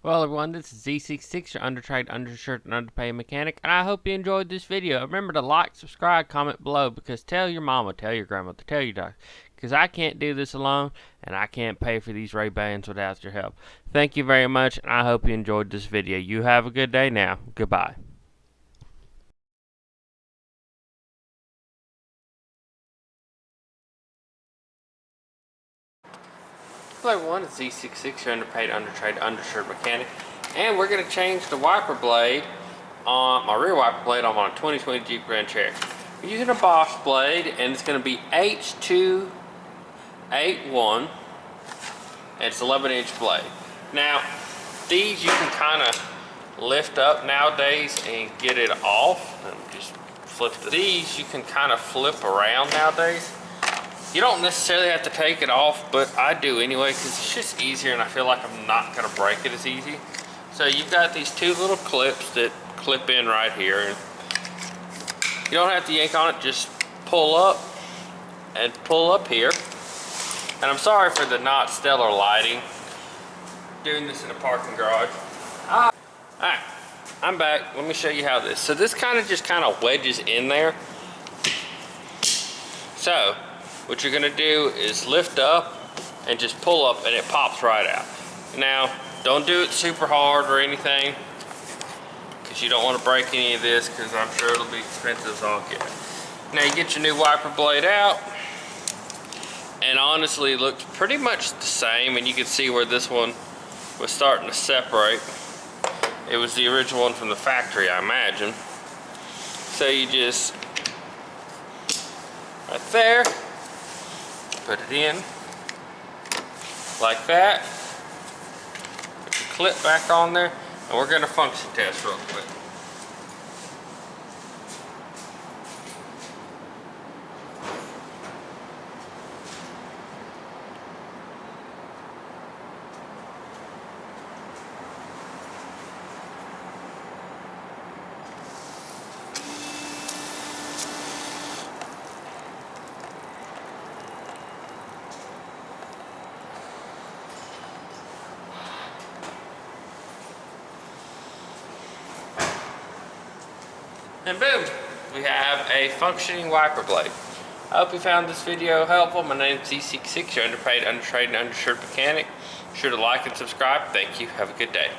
Well, everyone, this is Z66, your undertrade, undershirt, and underpaid mechanic, and I hope you enjoyed this video. Remember to like, subscribe, comment below, because tell your mama, tell your grandmother, tell your doctor, because I can't do this alone, and I can't pay for these Ray-Bans without your help. Thank you very much, and I hope you enjoyed this video. You have a good day now. Goodbye. Hello everyone, it's Z66, your underpaid, undertrade, undershirt mechanic, and we're going to change the wiper blade on my rear wiper blade on my 2020 Jeep Grand Cherokee. We're using a Bosch blade, and it's going to be H281, and it's 11-inch blade. Now, these you can kind of lift up nowadays and get it off. Let me just flip these. You can kind of flip around nowadays. You don't necessarily have to take it off, but I do anyway because it's just easier, and I feel like I'm not going to break it as easy. So you've got these two little clips that clip in right here, and you don't have to yank on it, just pull up and pull up here. And I'm sorry for the not stellar lighting, doing this in a parking garage. Alright, I'm back. Let me show you how this. So this kind of wedges in there. So what you're going to do is lift up and just pull up, and it pops right out. Now, don't do it super hard or anything, because you don't want to break any of this, because I'm sure it'll be expensive as all get. Now you get your new wiper blade out, and honestly it looks pretty much the same, and you can see where this one was starting to separate. It was the original one from the factory, I imagine. So you just, right there, put it in like that, put the clip back on there, and we're going to function test real quick. And boom, we have a functioning wiper blade. I hope you found this video helpful. My name is Z66, your underpaid, undertrade, and undershirt mechanic. Be sure to like and subscribe. Thank you. Have a good day.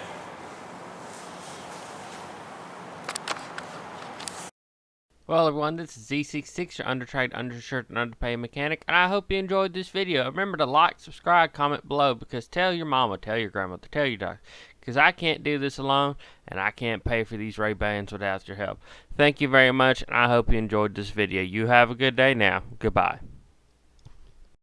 Well, everyone, this is Z66, your undertrade, undershirt, and underpaid mechanic, and I hope you enjoyed this video. Remember to like, subscribe, comment below, because tell your mama, tell your grandmother, tell your doctor, because I can't do this alone, and I can't pay for these Ray-Bans without your help. Thank you very much, and I hope you enjoyed this video. You have a good day now. Goodbye.